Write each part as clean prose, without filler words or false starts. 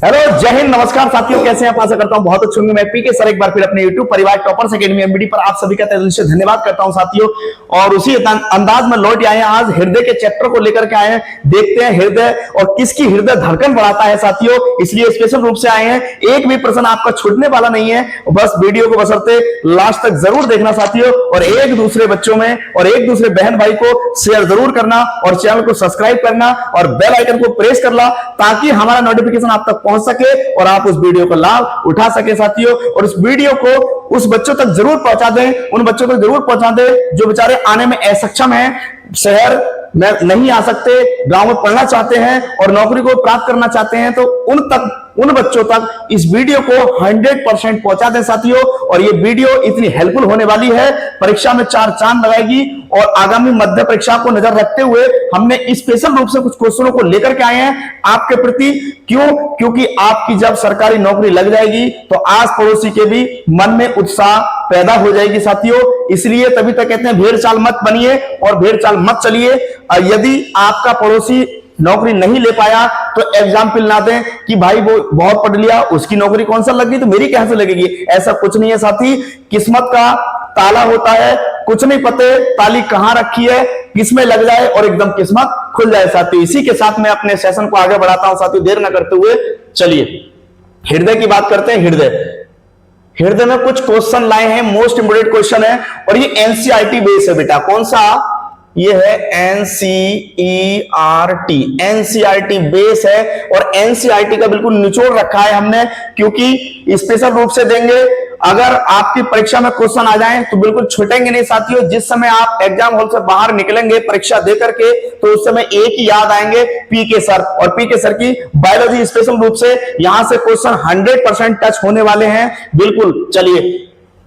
Hello, जय हिंद, नमस्कार साथियों, कैसे हैं आप? आशा करता हूं बहुत अच्छे होंगे। मैं पीके सर एक बार फिर अपने यूट्यूब परिवार टॉपर्स एकेडमी एमबीडी पर आप सभी का तहे दिल से धन्यवाद करता हूं साथियों। और उसी अंदाज में लौट आए हैं, आज हृदय के चैप्टर को लेकर के आए हैं। देखते हैं हृदय और किसकी हृदय धड़कन बढ़ाता है साथियों, इसलिए स्पेशल रूप से आए हैं। एक भी प्रश्न आपका छूटने वाला नहीं है, बस वीडियो को बशर्ते लास्ट तक जरूर देखना साथियों। और एक दूसरे बच्चों में और एक दूसरे बहन भाई को शेयर जरूर करना और चैनल को सब्सक्राइब करना और बेल आइकन को प्रेस करना, ताकि हमारा नोटिफिकेशन आप तक पहुंच सके और आप उस वीडियो को लाभ उठा सके साथियों। और उस वीडियो को उस बच्चों तक जरूर पहुंचा दें, उन बच्चों तक जरूर पहुंचा दें जो बेचारे आने में असक्षम हैं, शहर में नहीं आ सकते, गांव में पढ़ना चाहते हैं और नौकरी को प्राप्त करना चाहते हैं। तो उन बच्चों तक इस वीडियो को 100% पहुंचा दें साथियों। और ये वीडियो इतनी हेल्पफुल होने वाली है, परीक्षा में 4 चांद लगाएगी। और आगामी मध्य परीक्षा को नजर रखते हुए हमने स्पेशल रूप से कुछ क्वेश्चनों को लेकर के आए हैं आपके प्रति। क्योंकि आपकी जब सरकारी नौकरी लग जाएगी तो आस पड़ोसी के भी मन में उत्साह पैदा हो जाएगी साथियों। इसलिए तभी तक कहते हैं भेड़ चाल मत बनिए और भेड़ चाल मत चलिए। यदि आपका पड़ोसी नौकरी नहीं ले पाया तो एग्जाम्पल ना दें कि भाई वो बहुत पढ़ लिया, उसकी नौकरी कौन सा लगी तो मेरी कैसे लगेगी। ऐसा कुछ नहीं है साथी, किस्मत का ताला होता है, कुछ नहीं पता ताली कहां रखी है, किसमें लग जाए और एकदम किस्मत खुल जाए साथी। इसी के साथ मैं अपने सेशन को आगे बढ़ाता हूं साथी, देर न करते हुए चलिए हृदय की बात करते हैं। हृदय में कुछ क्वेश्चन लाए हैं, मोस्ट इंपोर्टेंट क्वेश्चन है और ये एनसीईआरटी बेस है बेटा। कौन सा? ये है एनसीईआरटी, एनसीईआरटी बेस है। और एनसीईआरटी का बिल्कुल निचोड़ रखा है हमने, क्योंकि स्पेशल रूप से देंगे। अगर आपकी परीक्षा में क्वेश्चन आ जाएं तो बिल्कुल छूटेंगे नहीं साथियों। जिस समय आप एग्जाम हॉल से बाहर निकलेंगे परीक्षा दे करके, तो उस समय एक ही याद आएंगे, पीके सर। और पीके सर की बायोलॉजी स्पेशल रूप से यहां से क्वेश्चन 100% टच होने वाले हैं बिल्कुल। चलिए,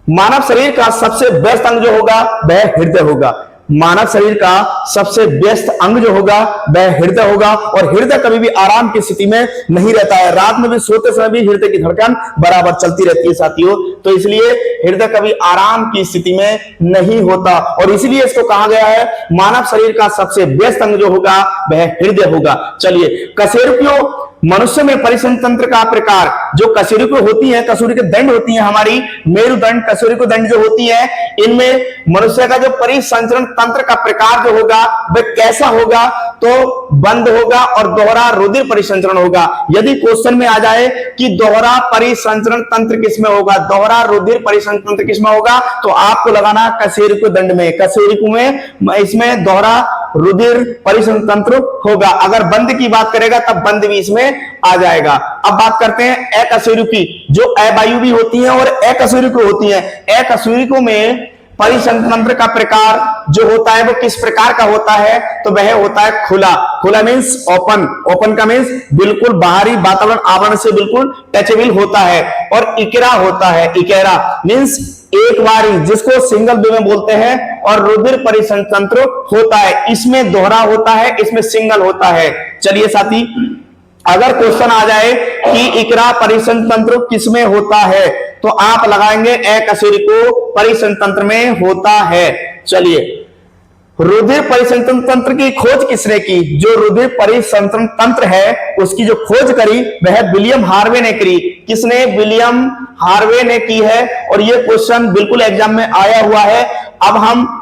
मानव शरीर का सबसे बेस्ट अंग जो होगा वह हृदय होगा। मानव शरीर का सबसे व्यस्त अंग जो होगा वह हृदय होगा। और हृदय कभी भी आराम की स्थिति में नहीं रहता है, रात में भी सोते समय भी हृदय की धड़कन बराबर चलती रहती है साथियों। तो इसलिए हृदय कभी आराम की स्थिति में नहीं होता और इसलिए इसको कहा गया है मानव शरीर का सबसे व्यस्त अंग जो होगा वह हृदय होगा। चलिए, कशेरुकियों मनुष्य में परिसंचरण तंत्र का प्रकार, जो कशेरुकी होती है, कशेरुकी दंड होती है हमारी, मेरुदंड, कशेरुकी दंड जो होती है, इनमें मनुष्य का जो परिसंचरण तंत्र का प्रकार जो होगा वह कैसा होगा? तो बंद होगा और दोहरा रुधिर परिसंचरण होगा। यदि क्वेश्चन में आ जाए कि दोहरा परिसंचरण तंत्र किसमें होगा, दोहरा रुधिर परिसंचरण तंत्र किसमें होगा, तो आपको लगाना कशेरुकी दंड में, कशेरुकी में इसमें दोहरा रुधिर परिसंचरण तंत्र होगा। अगर बंद की बात करेगा तब बंद भी इसमें आ जाएगा। अब बात करते हैं अकशेरुकी, जो अवायुवी होती है और अकशेरुकी होती है। अकशेरुकी में परिसंचरण तंत्र का प्रकार जो होता है वो किस प्रकार का होता है? तो वह होता है खुला। खुला मींस ओपन, ओपन का मींस बिल्कुल बाहरी वातावरण आवरण से बिल्कुल टचेबल होता है। और इकेरा होता है, इकेरा मींस एक बारी, जिसको सिंगल वे में बोलते हैं। और रुधिर परिसंचरण तंत्र होता है, इसमें दोहरा होता है, इसमें सिंगल होता है। चलिए साथी, अगर क्वेश्चन आ जाए कि इकरा परिसंचरण तंत्र किसमें होता है, तो आप लगाएंगे अकशेरुकी परिसंचरण तंत्र में होता है। चलिए, रुधिर परिसंचरण तंत्र की खोज किसने की? जो रुधिर परिसंचरण तंत्र है उसकी जो खोज करी वह विलियम हार्वे ने करी। किसने? विलियम हार्वे ने की है। और यह क्वेश्चन बिल्कुल एग्जाम में आया हुआ है। अब हम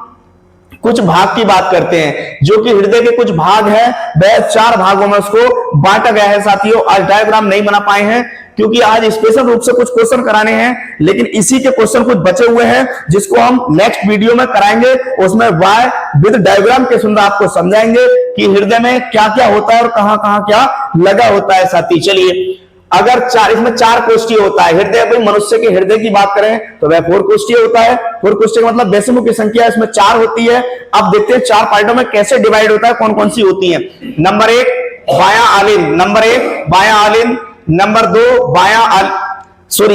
कुछ भाग की बात करते हैं, जो कि हृदय के कुछ भाग हैं, वह 4 भागों में उसको बांटा गया है साथियों। आज डायग्राम नहीं बना पाए हैं क्योंकि आज स्पेशल रूप से कुछ क्वेश्चन कराने हैं, लेकिन इसी के क्वेश्चन कुछ बचे हुए हैं जिसको हम नेक्स्ट वीडियो में कराएंगे। उसमें वाय विद डायग्राम के सुंदर आपको समझाएंगे कि हृदय में क्या क्या होता है और कहां कहां क्या लगा होता है साथी। चलिए, अगर इसमें 4 कोष्ठीय होता है हृदय, भाई मनुष्य के हृदय की बात करें तो वह 4 कोष्ठीय होता है। 4 कोष्ठीय का मतलब दशमलव की संख्या इसमें 4 होती है। अब देखते हैं 4 पार्टों में कैसे डिवाइड होता है, कौन कौन सी होती है। नंबर 1 बायां आलिन, नंबर 1 बायां आलिन, नंबर 2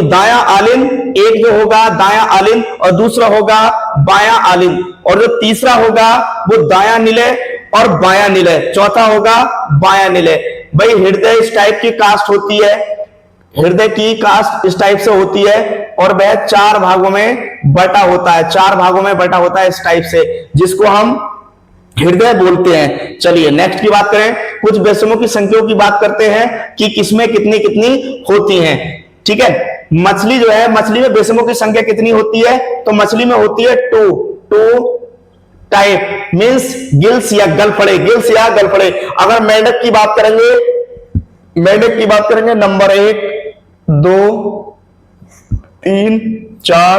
दायां आलिन, एक जो होगा दायां आलिन और दूसरा होगा बायां आलिन, और जो तीसरा होगा वो दायां निलय और बायां निलय, चौथा होगा बायां निलय। भाई हृदय इस टाइप की कास्ट होती है, हृदय की कास्ट इस टाइप से होती है और वह 4 भागों में बटा होता है, 4 भागों में बटा होता है इस टाइप से, जिसको हम हृदय बोलते हैं। चलिए नेक्स्ट की बात करें, कुछ बेसमों की संख्याओं की बात करते हैं कि किसमें कितनी कितनी होती हैं। ठीक है, मछली जो है, मछली में बेसमों की संख्या कितनी होती है? तो मछली में होती है टू टाइप, मींस गिल्स या गलफड़े, गिल्स या गलफड़े। अगर मेंढक की बात करेंगे, मेंढक की बात करेंगे, नंबर 1 2 3 4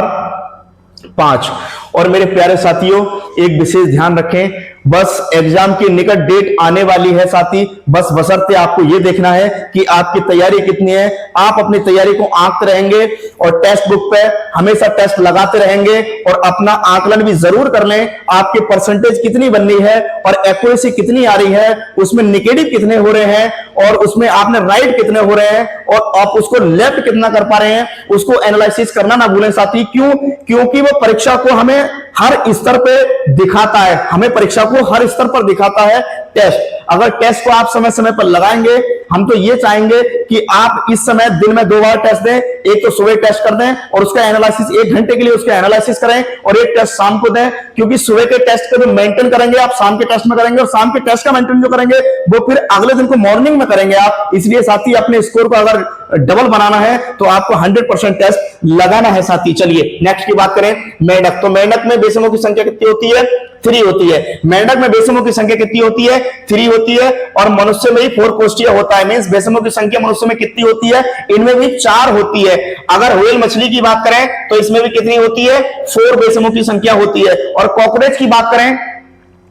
5। और मेरे प्यारे साथियों एक विशेष ध्यान रखें, बस एग्जाम की निकट डेट आने वाली है साथी, बस बशर्ते आपको यह देखना है कि आपकी तैयारी कितनी है। आप अपनी तैयारी को आंकते रहेंगे और टेक्स्ट बुक पे हमेशा टेस्ट लगाते रहेंगे और अपना आकलन भी जरूर कर लें, आपके परसेंटेज कितनी बननी है और एक्यूरेसी कितनी आ रही है, उसमें निगेटिव कितने हो रहे हैं और उसमें आपने राइट कितने हो रहे हैं और आप उसको लेफ्ट कितना कर पा रहे हैं, उसको एनालिसिस करना ना भूलें साथी। क्यों? क्योंकि वो परीक्षा को हमें हर स्तर पे दिखाता है, हमें परीक्षा को हर स्तर पर दिखाता है टेस्ट। अगर टेस्ट को आप समय समय पर लगाएंगे, हम तो ये चाहेंगे कि आप इस समय दिन में 2 बार टेस्ट दें, एक तो सुबह टेस्ट कर दें और उसका एनालिसिस 1 घंटे के लिए उसका एनालिसिस करें और एक टेस्ट शाम को दें, क्योंकि सुबह के टेस्ट को जो मेंटेन करेंगे आप शाम के टेस्ट में करेंगे और शाम के टेस्ट का मेंटेन जो करेंगे वो फिर अगले दिन को मॉर्निंग में करेंगे आप। इसलिए साथी अपने स्कोर को अगर डबल बनाना है तो आपको 100% टेस्ट लगाना है साथी। चलिए नेक्स्ट की बात करें, मेंढक। तो मेंढक में बेसमों की संख्या कितनी होती है? 3 होती है। मेंढक में बेसमों की संख्या कितनी होती है? 3 होती है। और मनुष्य में ही 4 कोष्ठीय होता है, मींस बेसमों की संख्या मनुष्य में कितनी होती है? इनमें भी 4 होती है। अगर व्हेल मछली की बात करें तो इसमें भी कितनी होती है? 4 बेसमों की संख्या होती है। और कॉकरोच की बात करें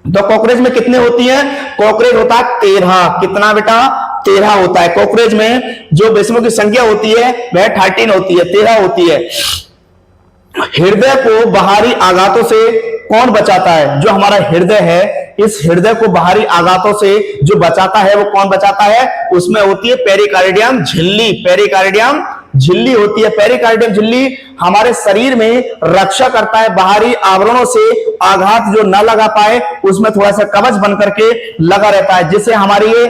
तो कॉकरोच में कितने होती है? कॉकरोच होता है 13। कितना बेटा? 13 होता है। कॉकरोच में जो बेसमों की संख्या होती है वह 13 होती है, 13 होती है। हृदय को बाहरी आघातों से कौन बचाता है? जो हमारा हृदय है, इस हृदय को बाहरी आघातों से जो बचाता है वो कौन बचाता है? उसमें होती है पेरिकार्डियम झिल्ली। पेरिकार्डियम झिल्ली होती है। पेरिकार्डियम झिल्ली हमारे शरीर में रक्षा करता है, बाहरी आवरणों से आघात जो ना लगा पाए उसमें थोड़ा सा कवच बन करके लगा रहता है, जिससे हमारी ये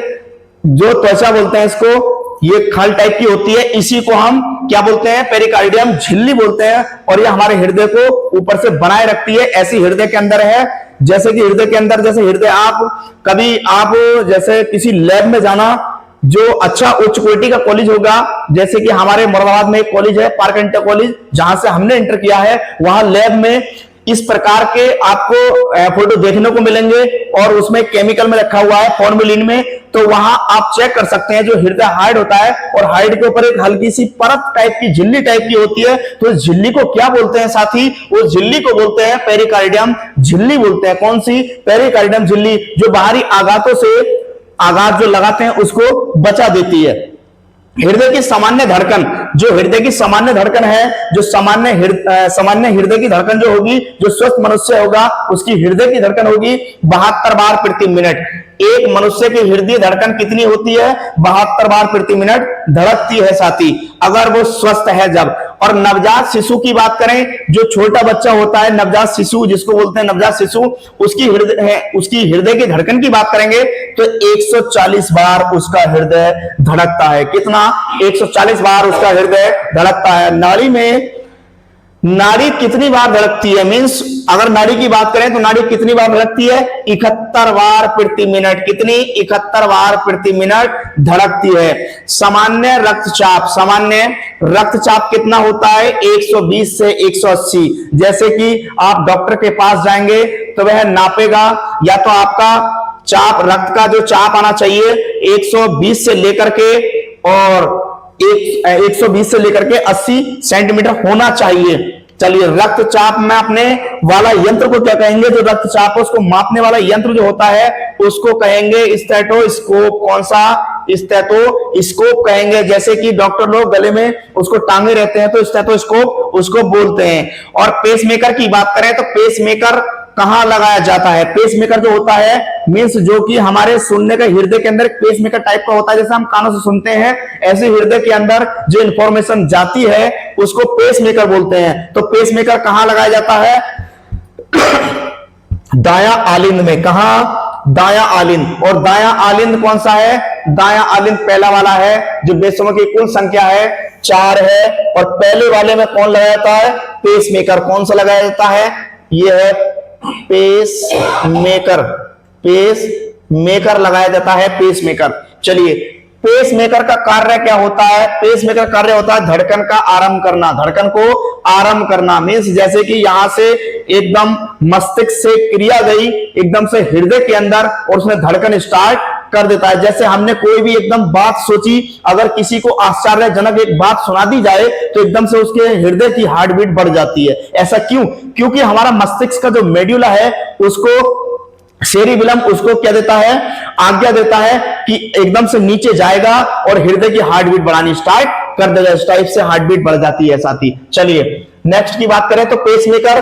जो त्वचा बोलते हैं इसको, ये खल टाइप की होती है, इसी को हम क्या बोलते हैं? पेरिकार्डियम झिल्ली बोलते हैं। और ये हमारे हृदय को ऊपर से बनाए रखती है। ऐसी हृदय के अंदर है, जैसे कि हृदय के अंदर, जैसे हृदय आप जैसे किसी लैब में जाना, जो अच्छा उच्च कोटि का कॉलेज होगा, जैसे कि हमारे मुरादाबाद में एक कॉलेज है पार्क इंटर कॉलेज, जहां से हमने इंटर किया है, वहां लैब में इस प्रकार के आपको फोटो देखने को मिलेंगे और उसमें केमिकल में रखा हुआ है फॉर्मेलिन में। तो वहां आप चेक कर सकते हैं, जो हृदय हार्ड होता है और हार्ड के ऊपर एक हल्की सी परत टाइप की झिल्ली टाइप की होती है। तो इस झिल्ली को क्या बोलते हैं साथी? वो झिल्ली को बोलते हैं पेरिकार्डियम झिल्ली बोलते हैं। कौन सी? पेरिकार्डियम झिल्ली, जो बाहरी आघातों से आघात जो लगाते हैं उसको बचा देती है। हृदय की सामान्य धड़कन, जो हृदय की सामान्य धड़कन है, जो सामान्य हृदय की धड़कन जो होगी, जो स्वस्थ मनुष्य होगा उसकी हृदय की धड़कन होगी 72 बार प्रति मिनट। एक मनुष्य की हृदय धड़कन कितनी होती है? 72 बार प्रति मिनट धड़कती है साथी, अगर वो स्वस्थ है जब। और नवजात शिशु की बात करें, जो छोटा बच्चा होता है, नवजात शिशु जिसको बोलते हैं नवजात शिशु, उसकी हृदय की धड़कन की बात करेंगे तो 140 बार उसका हृदय धड़कता है। कितना? 140 बार उसका हृदय धड़कता है। नाड़ी कितनी बार धड़कती है? मींस अगर नाड़ी की बात करें तो नाड़ी कितनी बार धड़कती है? 71 बार प्रति मिनट। कितनी? 71 बार प्रति मिनट धड़कती है। सामान्य रक्तचाप कितना होता है? 120 से 180। जैसे कि आप डॉक्टर के पास जाएंगे तो वह नापेगा, या तो आपका रक्त का जो चाप आना चाहिए 120 से लेकर के और 120 से लेकर के 80 सेंटीमीटर होना चाहिए। चलिए रक्तचाप में अपने वाला यंत्र को क्या कहेंगे? जो रक्तचाप उसको मापने वाला यंत्र जो होता है उसको कहेंगे स्टेथोस्कोप। कौन सा? स्टेथोस्कोप कहेंगे। जैसे कि डॉक्टर लोग गले में उसको टांगे रहते हैं तो स्टेथोस्कोप उसको बोलते हैं। और पेसमेकर की बात करें तो पेसमेकर कहां लगाया जाता है? पेसमेकर जो होता है मींस जो कि हमारे सुनने का हृदय के अंदर पेसमेकर टाइप का होता है, जैसे हम कानों से सुनते हैं, ऐसे हृदय के अंदर जो इंफॉर्मेशन जाती है उसको पेसमेकर बोलते हैं। तो पेसमेकर कहां लगाया जाता है? दाया आलिंद में। कहां? दाया आलिंद। और दाया आलिंद कौन सा है? दाया आलिंद पहला वाला है, जो बेसमों की कुल संख्या है 4 है। और पहले वाले में कौन लगाया जाता है? पेसमेकर। कौन सा लगाया जाता है? यह है पेसमेकर। पेस मेकर लगाया जाता है, पेस मेकर। चलिए, पेस मेकर का कार्य क्या होता है? पेस मेकर कार्य होता है धड़कन का आरंभ करना, धड़कन को आरंभ करना। मीन्स जैसे कि यहां से एकदम मस्तिष्क से क्रिया गई एकदम से हृदय के अंदर और उसमें धड़कन स्टार्ट कर देता है। जैसे हमने कोई भी एकदम बात सोची, अगर किसी को आश्चर्यजनक एक बात सुना दी जाए तो एकदम से उसके हृदय की हार्ट बीट बढ़ जाती है। ऐसा क्यों? क्योंकि हमारा मस्तिष्क का जो मेड्यूला है उसको, सेरिबेलम उसको क्या देता है? आज्ञा देता है कि एकदम से नीचे जाएगा और हृदय की हार्ट बीट बढ़ानी स्टार्ट कर देगा। इस टाइप से हार्ट बीट बढ़ जाती है साथी। चलिए नेक्स्ट की बात करें तो पेसमेकर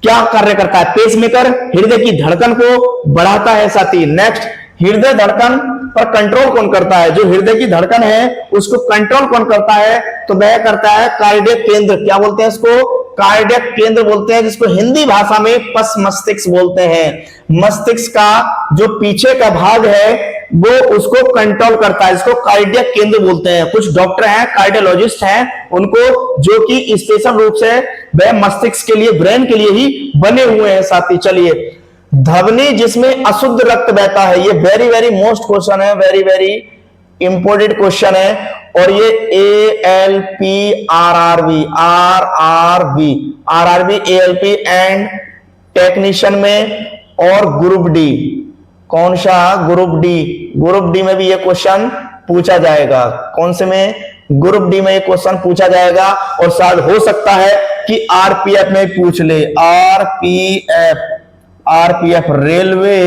क्या कार्य करता है? पेसमेकर हृदय की धड़कन को बढ़ाता है साथी। नेक्स्ट, हृदय धड़कन पर कंट्रोल कौन करता है? जो हृदय की धड़कन है उसको कंट्रोल कौन करता है? तो वह करता है कार्डियक केंद्र। क्या बोलते हैं इसको? कार्डियक केंद्र बोलते हैं, जिसको हिंदी भाषा में पश मस्तिष्क बोलते हैं। मस्तिष्क का जो पीछे का भाग है वो उसको कंट्रोल करता है, इसको कार्डियक केंद्र बोलते हैं। कुछ डॉक्टर हैं, कार्डियोलॉजिस्ट हैं, उनको जो कि स्पेशल रूप से वह मस्तिष्क के लिए, ब्रेन के लिए ही बने हुए हैं साथी। चलिए, धमनी जिसमें अशुद्ध रक्त बहता है, ये वेरी वेरी मोस्ट क्वेश्चन है, वेरी वेरी इंपॉर्टेंट क्वेश्चन है। और ये ALP RRB ALP and technician में, और ग्रुप डी, कौन सा? ग्रुप डी में भी ये क्वेश्चन पूछा जाएगा। कौन से में? ग्रुप डी में ये क्वेश्चन पूछा जाएगा। और शायद हो सकता है कि RPF में पूछ ले। RPF रेलवे,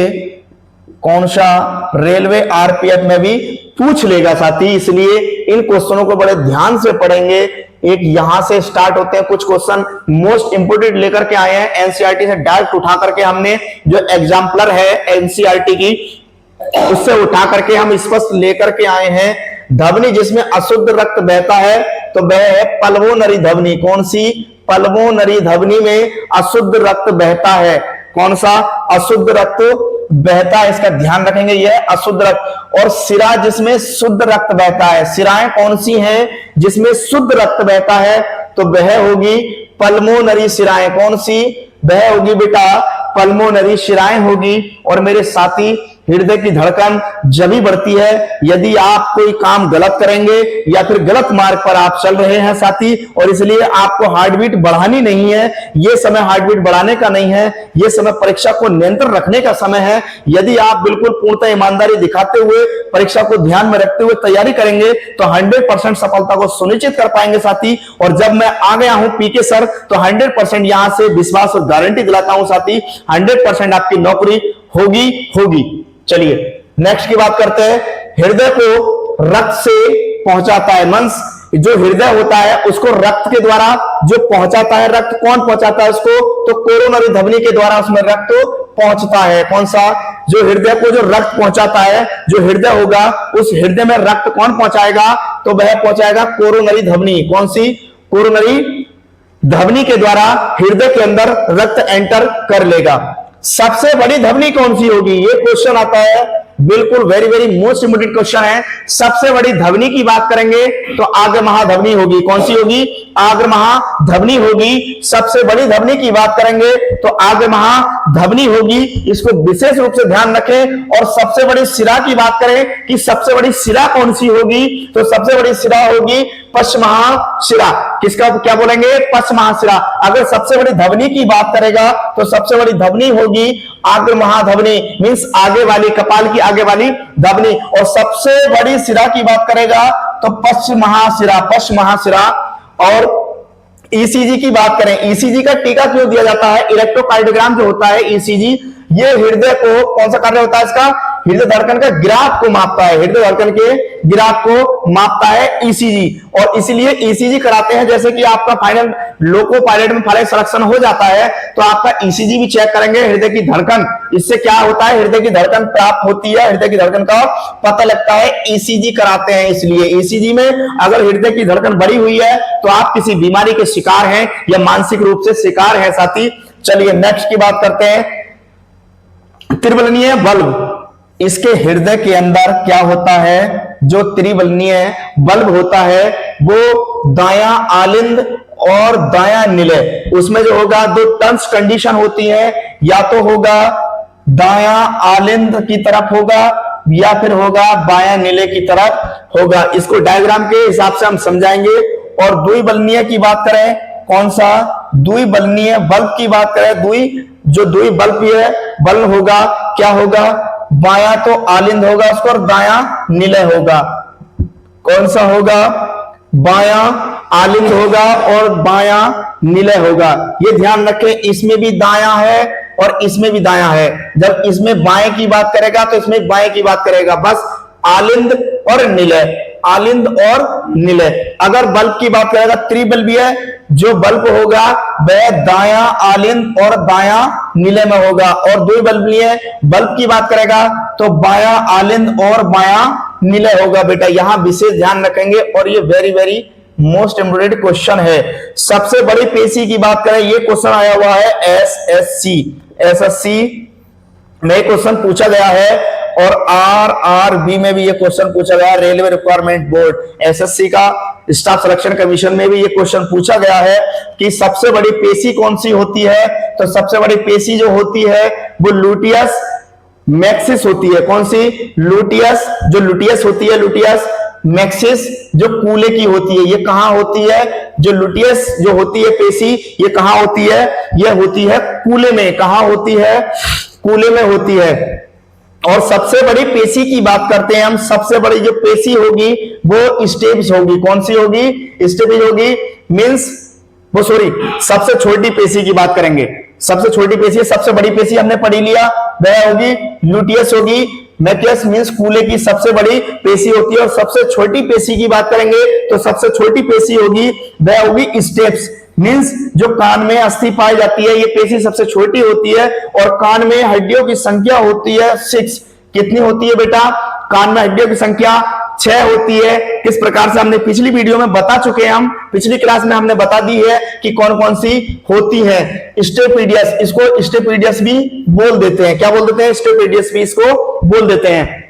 कौन सा? रेलवे RPF में भी पूछ लेगा साथी। इसलिए इन क्वेश्चनों को बड़े ध्यान से पढ़ेंगे। एक यहां से स्टार्ट होते हैं कुछ क्वेश्चन मोस्ट इंपोर्टेंट लेकर के आए हैं एनसीईआरटी से, डायरेक्ट उठा करके हमने जो एग्जाम्पलर है एनसीईआरटी की उससे उठा करके हम स्पष्ट लेकर के आए हैं। धमनी जिसमें अशुद्ध रक्त बहता है तो वह है पल्मोनरी धमनी। कौन सी? पल्मोनरी धमनी में अशुद्ध रक्त बहता है। कौन सा? अशुद्ध रक्त बहता है, इसका ध्यान रखेंगे, यह अशुद्ध रक्त। और सिरा जिसमें शुद्ध रक्त बहता है, सिराएं कौन सी हैं जिसमें शुद्ध रक्त बहता है? तो वह होगी पल्मोनरी सिराएं। कौन सी? वह होगी बेटा पल्मोनरी शिराएं होगी। और मेरे साथी, हृदय की धड़कन जब ही बढ़ती है यदि आप कोई काम गलत करेंगे या फिर गलत मार्ग पर आप चल रहे हैं साथी, और इसलिए आपको हार्ट बीट बढ़ानी नहीं है। यह समय हार्ट बीट बढ़ाने का नहीं है, यह समय परीक्षा को नियंत्रण रखने का समय है। यदि आप बिल्कुल पूर्णतः ईमानदारी दिखाते हुए परीक्षा को ध्यान में रखते हुए तैयारी करेंगे तो 100% सफलता को सुनिश्चित कर पाएंगे साथी। और जब मैं आ गया हूं पीके सर तो 100% यहां से विश्वास और गारंटी दिलाता हूं साथी, 100% आपकी नौकरी होगी। चलिए नेक्स्ट की बात करते हैं। हृदय को रक्त से पहुंचाता है, मंस जो हृदय होता है उसको रक्त के द्वारा जो पहुंचाता है, रक्त कौन पहुंचाता है उसको? तो कोरोनरी धमनी के द्वारा उसमें रक्त पहुंचता है। कौन सा? जो हृदय को जो रक्त पहुंचाता है, जो हृदय होगा उस हृदय में रक्त कौन पहुंचाएगा? तो वह पहुंचाएगा कोरोनरी धमनी। कौन सी? कोरोनरी धमनी के द्वारा हृदय के अंदर रक्त एंटर कर लेगा। सबसे बड़ी धमनी कौन सी होगी? ये क्वेश्चन आता है, बिल्कुल very very most important question है। सबसे बड़ी धमनी की बात करेंगे तो आग्र महाधमनी होगी। कौन सी होगी? आग्र महाधमनी होगी। सबसे बड़ी धमनी की बात करेंगे तो आग्र महाधमनी होगी, इसको विशेष रूप से ध्यान रखें। और सबसे बड़ी सिरा की बात करें कि सबसे बड़ी सिरा कौन सी होगी? तो सबसे बड़ी सिरा होगी पश्च महाशिरा। किसका क्या बोलेंगे? पश्च महाशिरा। अगर सबसे बड़ी धमनी की बात करेगा तो सबसे बड़ी धमनी होगी आग्र महाधमनी, मींस आगे वाली, कपाल की आगे वाली धमनी। और सबसे बड़ी सिरा की बात करेगा तो पश्च महाशिरा। और ईसीजी की बात करें, ईसीजी का टीका क्यों दिया जाता है? इलेक्ट्रोकार्डियोग्राम जो होता है ईसीजी, ये हृदय को कौन सा कार्य होता है इसका? हृदय धड़कन का ग्राफ को मापता है, हृदय धड़कन के ग्राफ को मापता है ईसीजी। और इसलिए ईसीजी कराते हैं। जैसे कि आपका फाइनल लोको पायलट में फाइनल सिलेक्शन हो जाता है तो आपका ईसीजी भी चेक करेंगे, हृदय की धड़कन। इससे क्या होता है? हृदय की धड़कन प्राप्त होती है, हृदय की धड़कन का पता लगता है, ईसीजी कराते हैं। इसलिए ईसीजी में अगर हृदय की धड़कन बढ़ी हुई है तो आप किसी बीमारी के शिकार हैं या मानसिक रूप से शिकार हैं साथी। चलिए नेक्स्ट की बात करते हैं। त्रिबलनीय बल्ब, इसके हृदय के अंदर क्या होता है? जो त्रिबलनीय बल्ब होता है वो दायां आलिंद और दायां निलय, उसमें जो होगा दो टर्म्स कंडीशन होती है, या तो होगा दाया आलिंद की तरफ होगा या फिर होगा बाया नीले की तरफ होगा। इसको डायग्राम के हिसाब से हम समझाएंगे। और द्विबलनीय की बात करें, कौन सा द्विबलनीय बल्ब की बात करें, जो द्वि बल्ब है बल्ब होगा, क्या होगा, बाया तो आलिंद होगा उसको और दाया नीले होगा। कौन सा होगा, बाया आलिंद होगा और बाया नीले होगा। ये ध्यान रखें, इसमें भी दाया है और इसमें भी दाया है। जब इसमें बाएं की बात करेगा तो इसमें बाएं की बात करेगा, बस आलिंद और नीले, आलिंद और नीले। अगर बल्ब की बात करेगा, त्रिबल्बी है, जो बल्ब होगा वह दाया आलिंद और दाया नीले में होगा। और द्विबल्बी है, बल्ब की बात करेगा तो बाया आलिंद और बाया नीले होगा। बेटा यहां विशेष ध्यान रखेंगे और ये very very most important question है। सबसे बड़ी पेशी की बात करें, ये क्वेश्चन आया हुआ है एसएससी में क्वेश्चन पूछा गया है और आरआरबी में भी ये क्वेश्चन पूछा गया, रेलवे रिक्वायरमेंट बोर्ड एसएससी का स्टाफ सिलेक्शन कमीशन में भी ये क्वेश्चन पूछा गया है कि सबसे बड़ी पेशी कौन सी होती है। तो सबसे बड़ी पेशी जो होती है वो लुटियस मैक्सिस होती है। कौन सी, लुटियस, जो लुटियस होती है, लुटियस मैक्सिस जो कूले की होती है। ये कहां होती है, जो लुटियस जो होती है पेशी, ये कहां होती है, ये होती है कूले में। कहां होती है, कूले में होती है। और सबसे बड़ी पेशी की बात करते हैं हम, सबसे बड़ी जो पेशी होगी वो स्टेप्स होगी। कौन सी होगी, स्टेप्स होगी, मींस वो सॉरी सबसे छोटी पेशी की बात करेंगे। सबसे छोटी पेशी, सबसे बड़ी पेशी हमने पढ़ी लिया, वह होगी लुटियस होगी। मैक्सिस मींस कूले की सबसे बड़ी पेशी होती है। और सबसे छोटी पेशी की बात करेंगे तो सबसे छोटी पेशी होगी वह होगी स्टेप्स, मींस जो कान में अस्थि पाई जाती है, ये पेशी सबसे छोटी होती है। और कान में हड्डियों की संख्या होती है 6। कितनी होती है बेटा, कान में हड्डियों की संख्या 6 होती है। किस प्रकार से हमने पिछली वीडियो में बता चुके हैं, हम पिछली क्लास में हमने बता दी है कि कौन कौन सी होती है। स्टेपिडियस, इसको स्टेपिडियस भी बोल देते हैं। क्या बोल देते हैं, स्टेपिडियस भी इसको बोल देते हैं।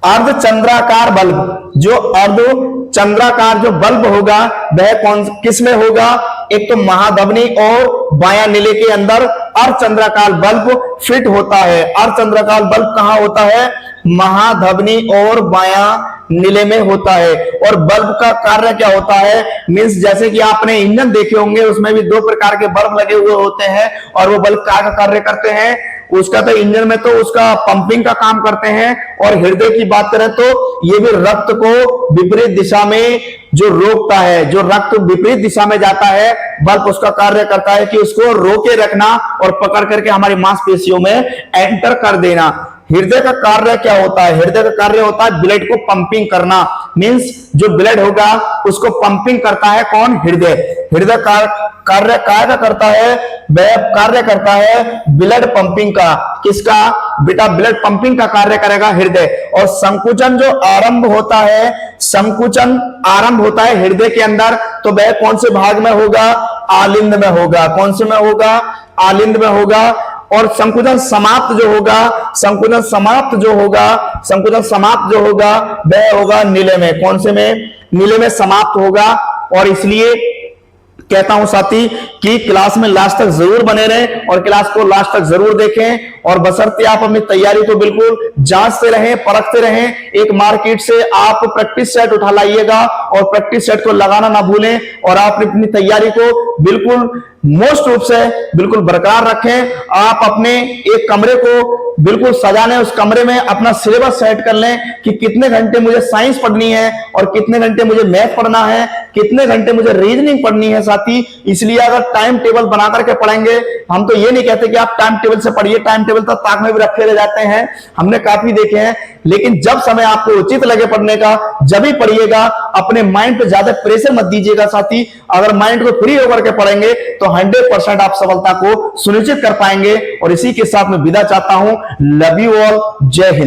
अर्धचंद्राकार बल्ब, जो अर्धचंद्राकार जो बल्ब होगा वह कौन किस में होगा, एक तो महाधवनी और बाया नीले के अंदर अर्धचंद्राकार बल्ब फिट होता है। अर्धचंद्राकार बल्ब कहां होता है, महाधवनी और बाया नीले में होता है। और बल्ब का कार्य क्या होता है, मींस जैसे कि आपने इंजन देखे होंगे, उसमें भी 2 प्रकार के बल्ब लगे हुए होते हैं और वो बल्ब क्या कार्य करते हैं, उसका तो इंजन में तो उसका पंपिंग का काम करते हैं। और हृदय की बात करें तो ये भी रक्त को विपरीत दिशा में जो रोकता है, जो रक्त विपरीत दिशा में जाता है, बल्ब उसका कार्य करता है कि उसको रोके रखना और पकड़ करके हमारी मांसपेशियों में एंटर कर देना। हृदय का कार्य क्या होता है, हृदय का कार्य होता है ब्लड को पंपिंग करना, मींस जो ब्लड होगा उसको पंपिंग करता है कौन, हृदय। हृदय कार्य क्या करता है, वह कार्य करता है ब्लड पंपिंग का। किसका बेटा, ब्लड पंपिंग का कार्य करेगा हृदय। और संकुचन जो आरंभ होता है, संकुचन आरंभ होता है हृदय के अंदर, तो वह कौन से भाग में होगा, आलिंद में होगा। कौन से में होगा, आलिंद में होगा। और संकुचन समाप्त जो होगा, संकुचन समाप्त जो होगा, संकुचन समाप्त जो होगा वह होगा नीले में। कौन से में, नीले में समाप्त होगा। और इसलिए कहता हूं साथी कि क्लास में लास्ट तक जरूर बने रहें और क्लास को लास्ट तक जरूर देखें। और बशर्ते आप अपनी तैयारी को बिल्कुल जांचते रहें, परखते रहें। एक मार्केट से आप प्रैक्टिस सेट उठा लाइएगा और प्रैक्टिस सेट को लगाना ना भूलें। और आप अपनी तैयारी को बिल्कुल मोस्ट रूप से बिल्कुल बरकरार रखें। आप अपने एक कमरे को बिल्कुल सजाने, उस कमरे में अपना सिलेबस सेट कर लें कि कितने घंटे मुझे साइंस पढ़नी है और कितने घंटे मुझे मैथ पढ़ना है, कितने घंटे मुझे रीजनिंग पढ़नी है साथी। इसलिए अगर टाइम टेबल बना करके पढ़ेंगे, हम तो ये नहीं कहते कि आप टाइम टेबल से पढ़िए, टाइम टेबल तो ताक में भी रखे रह जाते हैं, हमने काफी देखे हैं। लेकिन जब समय आपको उचित लगे पढ़ने का, जब ही पढ़िएगा। अपने माइंड पे ज्यादा प्रेशर मत दीजिएगा साथी। अगर माइंड को फ्री होकर के पढ़ेंगे तो 100% आप सफलता को सुनिश्चित कर पाएंगे। और इसी के साथ मैं विदा चाहता हूं। लव यू ऑल, जय हिंद।